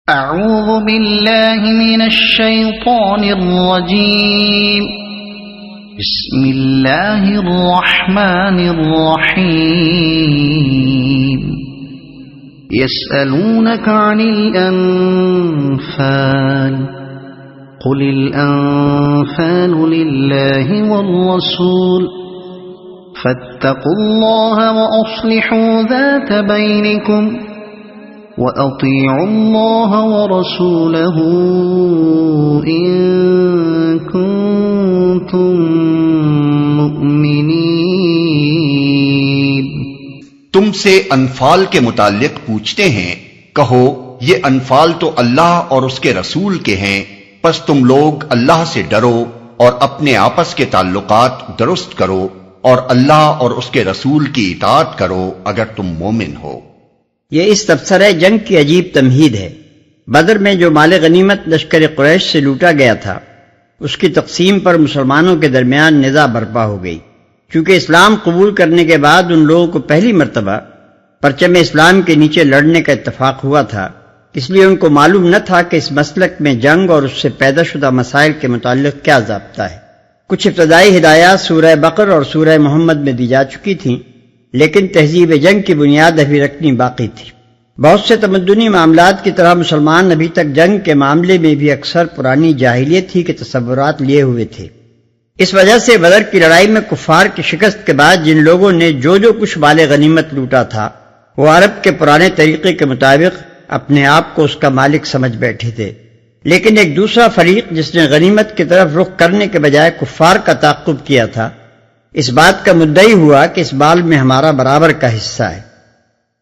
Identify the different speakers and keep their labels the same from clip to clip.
Speaker 1: اعوذ باللہ من الشیطان الرجیم بسم اللہ الرحمن الرحیم يسألونك عن الأنفال قل الأنفال لله والرسول فاتقوا الله وأصلحوا ذات بينكم وأطيعوا الله ورسوله إن كنتم مؤمنين۔
Speaker 2: تم سے انفال کے متعلق پوچھتے ہیں، کہو یہ انفال تو اللہ اور اس کے رسول کے ہیں، پس تم لوگ اللہ سے ڈرو اور اپنے آپس کے تعلقات درست کرو اور اللہ اور اس کے رسول کی اطاعت کرو اگر تم مومن ہو۔
Speaker 3: یہ اس تبصرہ جنگ کی عجیب تمہید ہے۔ بدر میں جو مال غنیمت لشکر قریش سے لوٹا گیا تھا، اس کی تقسیم پر مسلمانوں کے درمیان نزاع برپا ہو گئی۔ چونکہ اسلام قبول کرنے کے بعد ان لوگوں کو پہلی مرتبہ پرچم اسلام کے نیچے لڑنے کا اتفاق ہوا تھا، اس لیے ان کو معلوم نہ تھا کہ اس مسلک میں جنگ اور اس سے پیدا شدہ مسائل کے متعلق کیا ضابطہ ہے۔ کچھ ابتدائی ہدایات سورہ بقر اور سورہ محمد میں دی جا چکی تھیں، لیکن تہذیب جنگ کی بنیاد ابھی رکھنی باقی تھی۔ بہت سے تمدنی معاملات کی طرح مسلمان ابھی تک جنگ کے معاملے میں بھی اکثر پرانی جاہلیت ہی کے تصورات لیے ہوئے تھے۔ اس وجہ سے بدر کی لڑائی میں کفار کی شکست کے بعد جن لوگوں نے جو کچھ مال غنیمت لوٹا تھا، وہ عرب کے پرانے طریقے کے مطابق اپنے آپ کو اس کا مالک سمجھ بیٹھے تھے۔ لیکن ایک دوسرا فریق جس نے غنیمت کی طرف رخ کرنے کے بجائے کفار کا تعاقب کیا تھا، اس بات کا مدعی ہوا کہ اس مال میں ہمارا برابر کا حصہ ہے،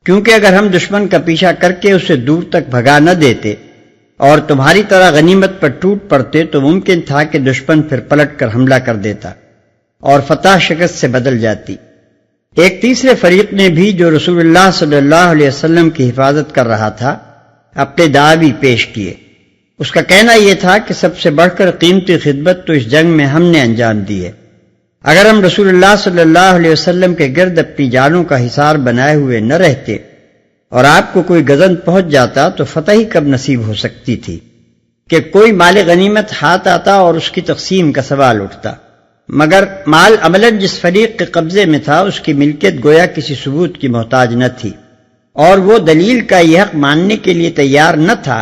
Speaker 3: کیونکہ اگر ہم دشمن کا پیچھا کر کے اسے دور تک بھگا نہ دیتے اور تمہاری طرح غنیمت پر ٹوٹ پڑتے تو ممکن تھا کہ دشمن پھر پلٹ کر حملہ کر دیتا اور فتح شکست سے بدل جاتی۔ ایک تیسرے فریق نے بھی، جو رسول اللہ صلی اللہ علیہ وسلم کی حفاظت کر رہا تھا، اپنے دعوی پیش کیے۔ اس کا کہنا یہ تھا کہ سب سے بڑھ کر قیمتی خدمت تو اس جنگ میں ہم نے انجام دی ہے۔ اگر ہم رسول اللہ صلی اللہ علیہ وسلم کے گرد اپنی جانوں کا حصار بنائے ہوئے نہ رہتے اور آپ کو کوئی غزن پہنچ جاتا تو فتح ہی کب نصیب ہو سکتی تھی کہ کوئی مال غنیمت ہاتھ آتا اور اس کی تقسیم کا سوال اٹھتا۔ مگر مال عملاً جس فریق کے قبضے میں تھا، اس کی ملکیت گویا کسی ثبوت کی محتاج نہ تھی، اور وہ دلیل کا یہ حق ماننے کے لیے تیار نہ تھا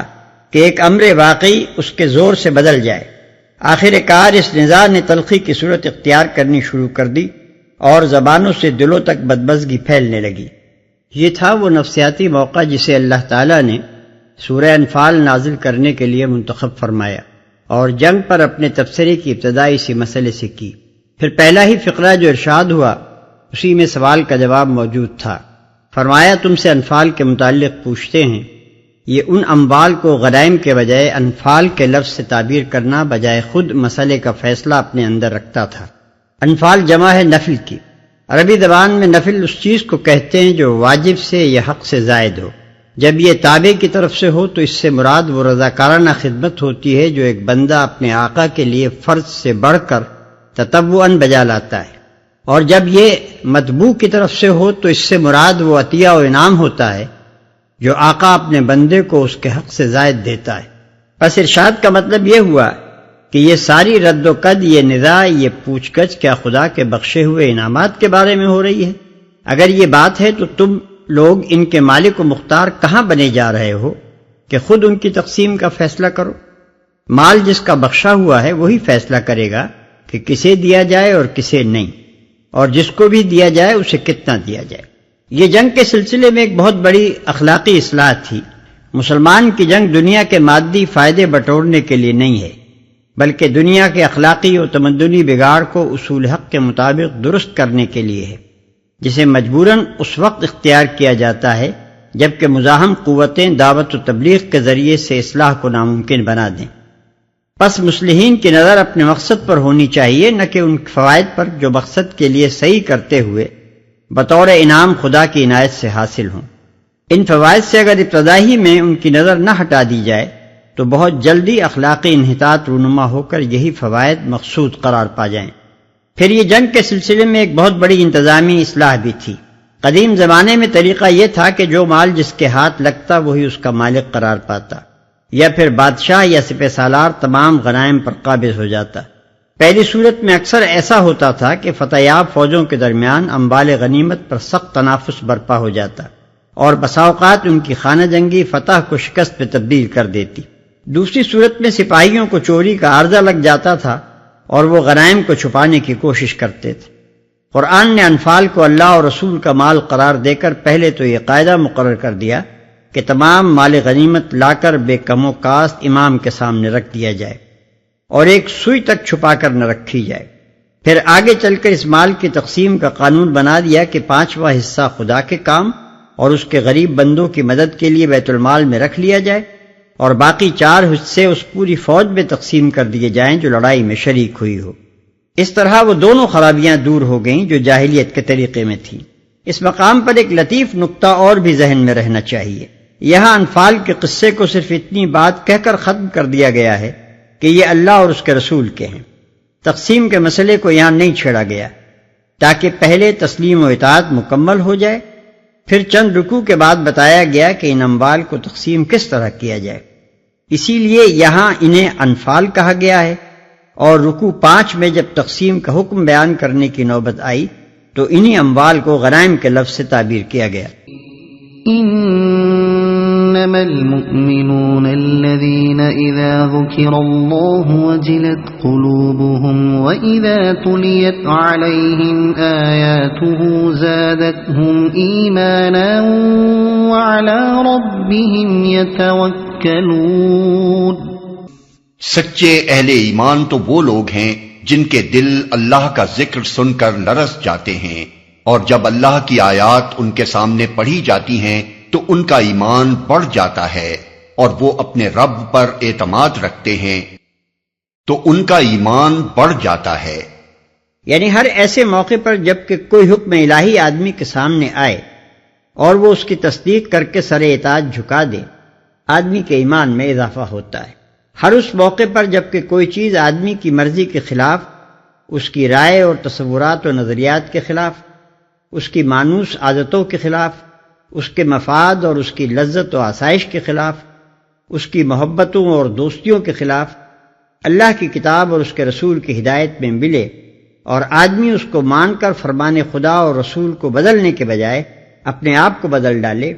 Speaker 3: کہ ایک امر واقعی اس کے زور سے بدل جائے۔ آخر کار اس نزاع نے تلخی کی صورت اختیار کرنی شروع کر دی اور زبانوں سے دلوں تک بدمزگی پھیلنے لگی۔ یہ تھا وہ نفسیاتی موقع جسے اللہ تعالیٰ نے سورہ انفال نازل کرنے کے لیے منتخب فرمایا اور جنگ پر اپنے تبصرے کی ابتدا اسی مسئلے سے کی۔ پھر پہلا ہی فقرہ جو ارشاد ہوا، اسی میں سوال کا جواب موجود تھا۔ فرمایا، تم سے انفال کے متعلق پوچھتے ہیں۔ یہ ان اموال کو غنائم کے بجائے انفال کے لفظ سے تعبیر کرنا بجائے خود مسئلے کا فیصلہ اپنے اندر رکھتا تھا۔ انفال جمع ہے نفل کی۔ عربی زبان میں نفل اس چیز کو کہتے ہیں جو واجب سے یا حق سے زائد ہو۔ جب یہ تابع کی طرف سے ہو تو اس سے مراد وہ رضاکارانہ خدمت ہوتی ہے جو ایک بندہ اپنے آقا کے لیے فرض سے بڑھ کر تطوعاً بجا لاتا ہے، اور جب یہ مطبوع کی طرف سے ہو تو اس سے مراد وہ عطیہ و انعام ہوتا ہے جو آقا اپنے بندے کو اس کے حق سے زائد دیتا ہے۔ پس ارشاد کا مطلب یہ ہوا کہ یہ ساری رد و قد، یہ نزاع، یہ پوچھ گچھ کیا خدا کے بخشے ہوئے انعامات کے بارے میں ہو رہی ہے؟ اگر یہ بات ہے تو تم لوگ ان کے مالک و مختار کہاں بنے جا رہے ہو کہ خود ان کی تقسیم کا فیصلہ کرو؟ مال جس کا بخشا ہوا ہے وہی فیصلہ کرے گا کہ کسے دیا جائے اور کسے نہیں، اور جس کو بھی دیا جائے اسے کتنا دیا جائے۔ یہ جنگ کے سلسلے میں ایک بہت بڑی اخلاقی اصلاح تھی۔ مسلمان کی جنگ دنیا کے مادی فائدے بٹورنے کے لیے نہیں ہے، بلکہ دنیا کے اخلاقی و تمدنی بگاڑ کو اصول حق کے مطابق درست کرنے کے لیے ہے، جسے مجبوراً اس وقت اختیار کیا جاتا ہے جبکہ مزاحم قوتیں دعوت و تبلیغ کے ذریعے سے اصلاح کو ناممکن بنا دیں۔ پس مصلحین کی نظر اپنے مقصد پر ہونی چاہیے، نہ کہ ان فوائد پر جو مقصد کے لیے صحیح کرتے ہوئے بطور انعام خدا کی عنایت سے حاصل ہوں۔ ان فوائد سے اگر ابتدا ہی میں ان کی نظر نہ ہٹا دی جائے تو بہت جلدی اخلاقی انحطاط رونما ہو کر یہی فوائد مقصود قرار پا جائیں۔ پھر یہ جنگ کے سلسلے میں ایک بہت بڑی انتظامی اصلاح بھی تھی۔ قدیم زمانے میں طریقہ یہ تھا کہ جو مال جس کے ہاتھ لگتا وہی اس کا مالک قرار پاتا، یا پھر بادشاہ یا سپہ سالار تمام غنائم پر قابض ہو جاتا۔ پہلی صورت میں اکثر ایسا ہوتا تھا کہ فتح یاب فوجوں کے درمیان اموال غنیمت پر سخت تنافس برپا ہو جاتا اور بسا اوقات ان کی خانہ جنگی فتح کو شکست میں تبدیل کر دیتی۔ دوسری صورت میں سپاہیوں کو چوری کا عارضہ لگ جاتا تھا اور وہ غنائم کو چھپانے کی کوشش کرتے تھے۔ قرآن نے انفال کو اللہ اور رسول کا مال قرار دے کر پہلے تو یہ قاعدہ مقرر کر دیا کہ تمام مال غنیمت لا کر بے کم و کاست امام کے سامنے رکھ دیا جائے اور ایک سوئی تک چھپا کر نہ رکھی جائے۔ پھر آگے چل کر اس مال کی تقسیم کا قانون بنا دیا کہ 5واں حصہ خدا کے کام اور اس کے غریب بندوں کی مدد کے لیے بیت المال میں رکھ لیا جائے اور باقی 4 حصے اس پوری فوج میں تقسیم کر دیے جائیں جو لڑائی میں شریک ہوئی ہو۔ اس طرح وہ دونوں خرابیاں دور ہو گئیں جو جاہلیت کے طریقے میں تھیں۔ اس مقام پر ایک لطیف نقطہ اور بھی ذہن میں رہنا چاہیے۔ یہاں انفال کے قصے کو صرف اتنی بات کہہ کر ختم کر دیا گیا ہے کہ یہ اللہ اور اس کے رسول کے ہیں۔ تقسیم کے مسئلے کو یہاں نہیں چھیڑا گیا تاکہ پہلے تسلیم و اطاعت مکمل ہو جائے، پھر چند رکوع کے بعد بتایا گیا کہ ان اموال کو تقسیم کس طرح کیا جائے۔ اسی لیے یہاں انہیں انفال کہا گیا ہے، اور رکوع 5 میں جب تقسیم کا حکم بیان کرنے کی نوبت آئی تو انہی اموال کو غنائم کے لفظ سے تعبیر کیا گیا۔
Speaker 1: انما المؤمنون الذين اذا ذكر الله وجلت قلوبهم واذا تليت عليهم آياته زادتهم ايمانا وعلى ربهم يتوكلون۔
Speaker 2: سچے اہل ایمان تو وہ لوگ ہیں جن کے دل اللہ کا ذکر سن کر لرز جاتے ہیں، اور جب اللہ کی آیات ان کے سامنے پڑھی جاتی ہیں تو ان کا ایمان بڑھ جاتا ہے، اور وہ اپنے رب پر اعتماد رکھتے ہیں تو ان کا ایمان بڑھ جاتا ہے۔
Speaker 3: یعنی ہر ایسے موقع پر جب کہ کوئی حکم الہی آدمی کے سامنے آئے اور وہ اس کی تصدیق کر کے سر اطاعت جھکا دے، آدمی کے ایمان میں اضافہ ہوتا ہے۔ ہر اس موقع پر جب کہ کوئی چیز آدمی کی مرضی کے خلاف، اس کی رائے اور تصورات و نظریات کے خلاف، اس کی مانوس عادتوں کے خلاف، اس کے مفاد اور اس کی لذت و آسائش کے خلاف، اس کی محبتوں اور دوستیوں کے خلاف، اللہ کی کتاب اور اس کے رسول کی ہدایت میں ملے اور آدمی اس کو مان کر فرمان خدا اور رسول کو بدلنے کے بجائے اپنے آپ کو بدل ڈالے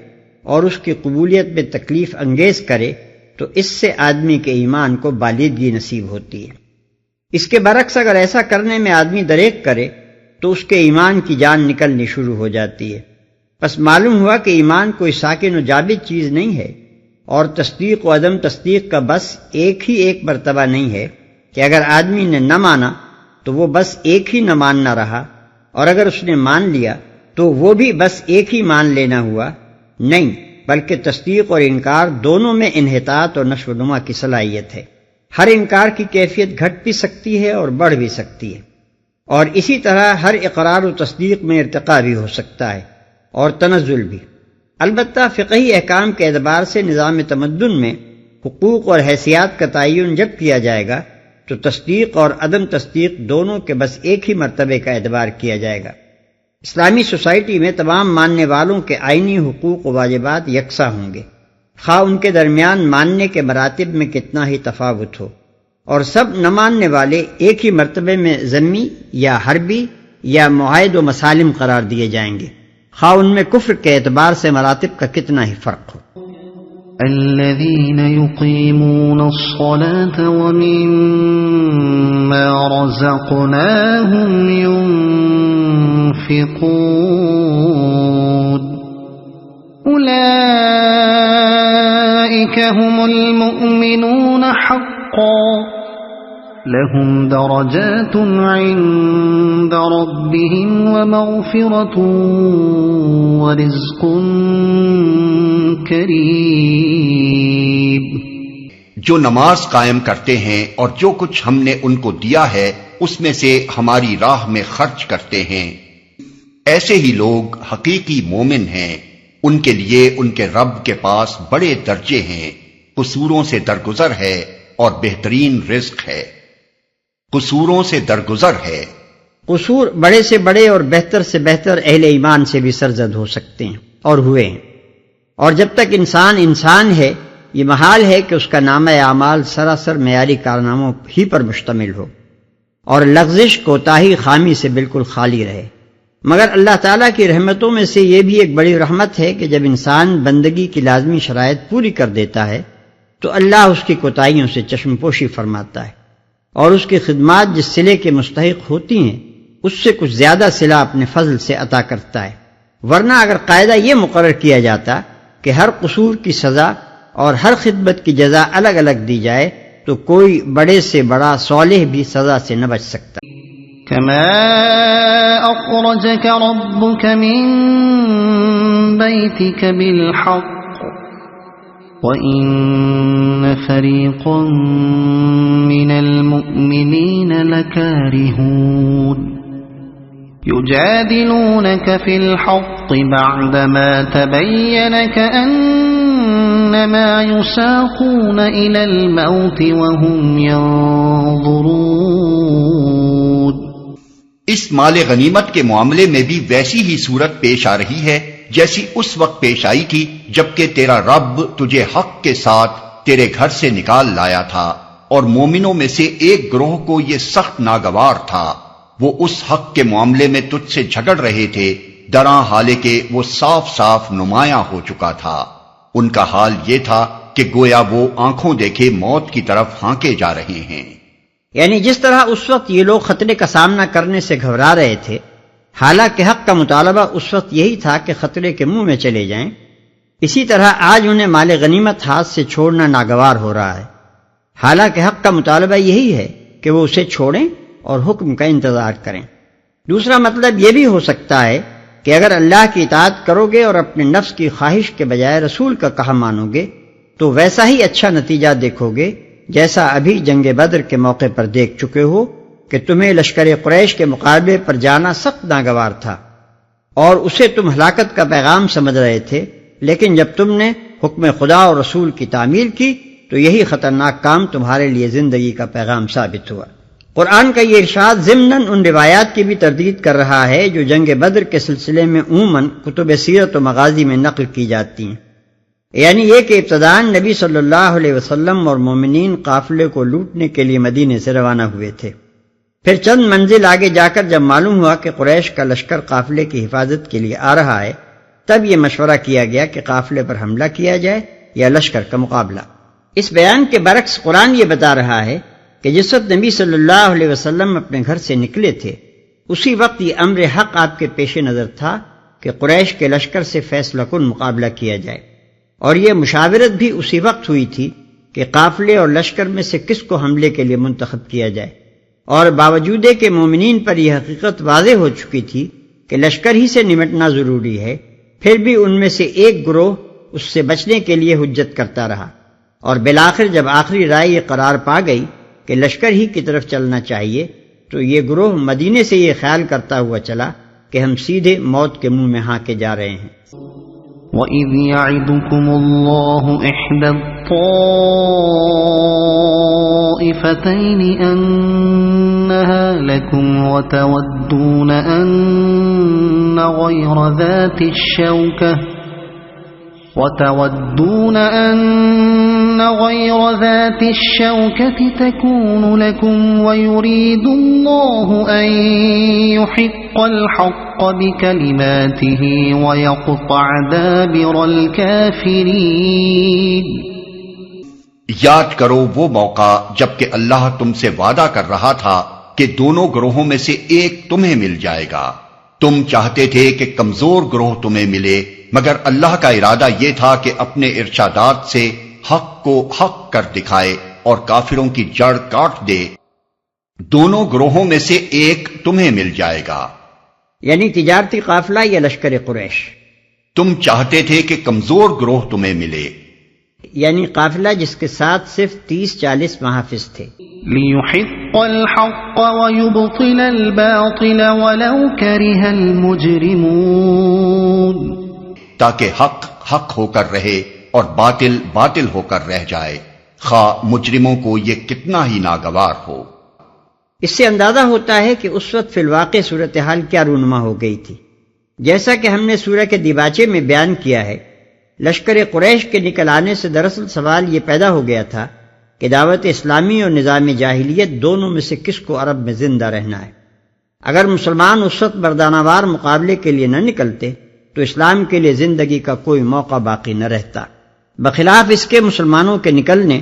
Speaker 3: اور اس کی قبولیت میں تکلیف انگیز کرے، تو اس سے آدمی کے ایمان کو بالیدگی نصیب ہوتی ہے۔ اس کے برعکس اگر ایسا کرنے میں آدمی دریغ کرے تو اس کے ایمان کی جان نکلنی شروع ہو جاتی ہے۔ بس معلوم ہوا کہ ایمان کوئی ساکن و جابد چیز نہیں ہے، اور تصدیق و عدم تصدیق کا بس ایک ہی ایک مرتبہ نہیں ہے کہ اگر آدمی نے نہ مانا تو وہ بس ایک ہی نہ ماننا رہا، اور اگر اس نے مان لیا تو وہ بھی بس ایک ہی مان لینا ہوا۔ نہیں، بلکہ تصدیق اور انکار دونوں میں انحطاط اور نشو و نما کی صلاحیت ہے۔ ہر انکار کی کیفیت گھٹ بھی سکتی ہے اور بڑھ بھی سکتی ہے، اور اسی طرح ہر اقرار و تصدیق میں ارتقاء بھی ہو سکتا ہے اور تنزل بھی۔ البتہ فقہی احکام کے اعتبار سے نظام تمدن میں حقوق اور حیثیات کا تعین جب کیا جائے گا تو تصدیق اور عدم تصدیق دونوں کے بس ایک ہی مرتبے کا اعتبار کیا جائے گا۔ اسلامی سوسائٹی میں تمام ماننے والوں کے آئینی حقوق و واجبات یکساں ہوں گے، خواہ ان کے درمیان ماننے کے مراتب میں کتنا ہی تفاوت ہو، اور سب نہ ماننے والے ایک ہی مرتبے میں ذمی یا حربی یا معاہد و مسالم قرار دیے جائیں گے، خواہ ان میں کفر کے اعتبار سے مراتب کا کتنا ہی فرق ہو۔
Speaker 1: الذين يقيمون الصلاة ومما رزقناهم ينفقون أولئك هم المؤمنون حقا لهم درجات عند ربهم ومغفرة ورزق کریم۔
Speaker 2: جو نماز قائم کرتے ہیں اور جو کچھ ہم نے ان کو دیا ہے اس میں سے ہماری راہ میں خرچ کرتے ہیں، ایسے ہی لوگ حقیقی مومن ہیں، ان کے لیے ان کے رب کے پاس بڑے درجے ہیں، قصوروں سے درگزر ہے اور بہترین رزق ہے۔ قصوروں سے درگزر ہے،
Speaker 3: قصور بڑے سے بڑے اور بہتر سے بہتر اہل ایمان سے بھی سرزد ہو سکتے ہیں اور ہوئے ہیں، اور جب تک انسان انسان ہے یہ محال ہے کہ اس کا نامہ اعمال سراسر معیاری کارناموں ہی پر مشتمل ہو اور لغزش کوتاہی خامی سے بالکل خالی رہے، مگر اللہ تعالیٰ کی رحمتوں میں سے یہ بھی ایک بڑی رحمت ہے کہ جب انسان بندگی کی لازمی شرائط پوری کر دیتا ہے تو اللہ اس کی کوتاہیوں سے چشم پوشی فرماتا ہے اور اس کی خدمات جس صلے کے مستحق ہوتی ہیں اس سے کچھ زیادہ صلہ اپنے فضل سے عطا کرتا ہے، ورنہ اگر قاعدہ یہ مقرر کیا جاتا کہ ہر قصور کی سزا اور ہر خدمت کی جزا الگ الگ دی جائے تو کوئی بڑے سے بڑا صالح بھی سزا سے نہ بچ سکتا۔
Speaker 1: كما أخرجك ربك من بيتك بالحق وإن فريقا من المؤمنين لكارهون يجادلونك في الحق بعدما تبين كأنما يساقون إلى الموت وهم ينظرون۔
Speaker 2: اس مال غنیمت کے معاملے میں بھی ویسی ہی صورت پیش آ رہی ہے جیسی اس وقت پیش آئی تھی جبکہ تیرا رب تجھے حق کے ساتھ تیرے گھر سے نکال لایا تھا، اور مومنوں میں سے ایک گروہ کو یہ سخت ناگوار تھا، وہ اس حق کے معاملے میں تجھ سے جھگڑ رہے تھے دراں حالے کہ وہ صاف صاف نمایاں ہو چکا تھا۔ ان کا حال یہ تھا کہ گویا وہ آنکھوں دیکھے موت کی طرف ہانکے جا رہے ہیں۔
Speaker 3: یعنی جس طرح اس وقت یہ لوگ خطرے کا سامنا کرنے سے گھبرا رہے تھے، حالانکہ حق کا مطالبہ اس وقت یہی تھا کہ خطرے کے منہ میں چلے جائیں، اسی طرح آج انہیں مال غنیمت ہاتھ سے چھوڑنا ناگوار ہو رہا ہے، حالانکہ حق کا مطالبہ یہی ہے کہ وہ اسے چھوڑیں اور حکم کا انتظار کریں۔ دوسرا مطلب یہ بھی ہو سکتا ہے کہ اگر اللہ کی اطاعت کرو گے اور اپنے نفس کی خواہش کے بجائے رسول کا کہا مانو گے تو ویسا ہی اچھا نتیجہ دیکھو گے جیسا ابھی جنگ بدر کے موقع پر دیکھ چکے ہو کہ تمہیں لشکر قریش کے مقابلے پر جانا سخت ناگوار تھا اور اسے تم ہلاکت کا پیغام سمجھ رہے تھے، لیکن جب تم نے حکم خدا اور رسول کی تعمیل کی تو یہی خطرناک کام تمہارے لیے زندگی کا پیغام ثابت ہوا۔ قرآن کا یہ ارشاد ضمناً ان روایات کی بھی تردید کر رہا ہے جو جنگ بدر کے سلسلے میں عموماً کتب سیرت و مغازی میں نقل کی جاتی ہیں، یعنی یہ کہ ابتداً نبی صلی اللہ علیہ وسلم اور مومنین قافلے کو لوٹنے کے لیے مدینے سے روانہ ہوئے تھے، پھر چند منزل آگے جا کر جب معلوم ہوا کہ قریش کا لشکر قافلے کی حفاظت کے لیے آ رہا ہے تب یہ مشورہ کیا گیا کہ قافلے پر حملہ کیا جائے یا لشکر کا مقابلہ۔ اس بیان کے برعکس قرآن یہ بتا رہا ہے کہ جس وقت نبی صلی اللہ علیہ وسلم اپنے گھر سے نکلے تھے اسی وقت یہ امر حق آپ کے پیش نظر تھا کہ قریش کے لشکر سے فیصلہ کن مقابلہ کیا جائے، اور یہ مشاورت بھی اسی وقت ہوئی تھی کہ قافلے اور لشکر میں سے کس کو حملے کے لیے منتخب کیا جائے، اور باوجود کہ مومنین پر یہ حقیقت واضح ہو چکی تھی کہ لشکر ہی سے نمٹنا ضروری ہے، پھر بھی ان میں سے ایک گروہ اس سے بچنے کے لیے حجت کرتا رہا، اور بالآخر جب آخری رائے یہ قرار پا گئی کہ لشکر ہی کی طرف چلنا چاہیے تو یہ گروہ مدینے سے یہ خیال کرتا ہوا چلا کہ ہم سیدھے موت کے منہ میں ہانکے جا رہے ہیں۔
Speaker 1: وَإِذْ يَعِدُكُمُ اللَّهُ إِحْدَى الطَّائِفَتَيْنِ أَنَّهَا لَكُمْ وَتَوَدُّونَ أَنَّ غَيْرَ ذَاتِ الشَّوْكَةِ تَكُونُ لَكُمْ وَيُرِيدُ اللَّهُ أَن يُحِقَّ الْحَقَّ بِكَلِمَاتِهِ وَيَقْطَعَ دَابِرَ الْكَافِرِينَ۔
Speaker 2: یاد کرو وہ موقع جبکہ اللہ تم سے وعدہ کر رہا تھا کہ دونوں گروہوں میں سے ایک تمہیں مل جائے گا، تم چاہتے تھے کہ کمزور گروہ تمہیں ملے، مگر اللہ کا ارادہ یہ تھا کہ اپنے ارشادات سے حق کو حق کر دکھائے اور کافروں کی جڑ کاٹ دے۔ دونوں گروہوں میں سے ایک تمہیں مل جائے گا،
Speaker 3: یعنی تجارتی قافلہ یا لشکر قریش۔
Speaker 2: تم چاہتے تھے کہ کمزور گروہ تمہیں ملے،
Speaker 3: یعنی قافلہ جس کے ساتھ صرف 30-40 محافظ تھے۔
Speaker 1: لِيُحِقَّ الْحَقَّ وَيُبْطِلَ الْبَاطِلَ وَلَوْ كَرِهَ الْمُجْرِمُونَ،
Speaker 2: تاکہ حق حق ہو کر رہے اور باطل باطل ہو کر رہ جائے، خواہ مجرموں کو یہ کتنا ہی ناگوار ہو۔
Speaker 3: اس سے اندازہ ہوتا ہے کہ اس وقت فی الواقع صورتحال کیا رونما ہو گئی تھی۔ جیسا کہ ہم نے سورہ کے دیباچے میں بیان کیا ہے، لشکر قریش کے نکل آنے سے دراصل سوال یہ پیدا ہو گیا تھا کہ دعوت اسلامی اور نظام جاہلیت دونوں میں سے کس کو عرب میں زندہ رہنا ہے۔ اگر مسلمان اس وقت مردانہ وار مقابلے کے لیے نہ نکلتے تو اسلام کے لیے زندگی کا کوئی موقع باقی نہ رہتا۔ بخلاف اس کے مسلمانوں کے نکلنے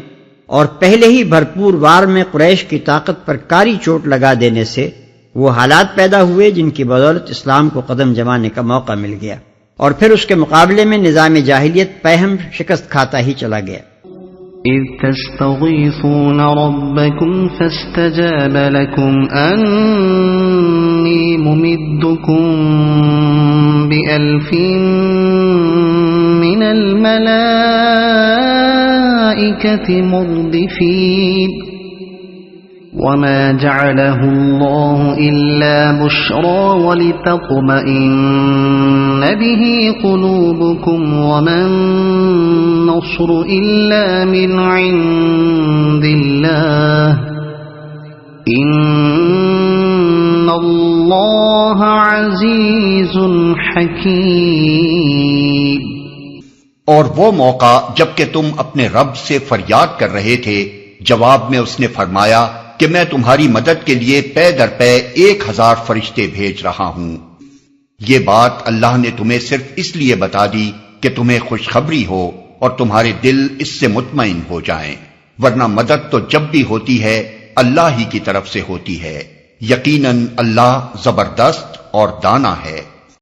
Speaker 3: اور پہلے ہی بھرپور وار میں قریش کی طاقت پر کاری چوٹ لگا دینے سے وہ حالات پیدا ہوئے جن کی بدولت اسلام کو قدم جمانے کا موقع مل گیا، اور پھر اس کے مقابلے میں نظام جاہلیت پہم شکست کھاتا ہی چلا گیا۔
Speaker 1: إذ تستغيثون ربكم فاستجاب لكم أني ممدكم ب1000 من الملائكة مردفين وما جعله الله إلا بشرى ولتطمئن به قلوبكم وما النصر إلا من عند الله إن الله عزيز حكيم۔
Speaker 2: اور وہ موقع جبکہ تم اپنے رب سے فریاد کر رہے تھے، جواب میں اس نے فرمایا کہ میں تمہاری مدد کے لیے پے در پے 1000 فرشتے بھیج رہا ہوں۔ یہ بات اللہ نے تمہیں صرف اس لیے بتا دی کہ تمہیں خوشخبری ہو اور تمہارے دل اس سے مطمئن ہو جائیں، ورنہ مدد تو جب بھی ہوتی ہے اللہ ہی کی طرف سے ہوتی ہے، یقیناً اللہ زبردست اور دانا ہے۔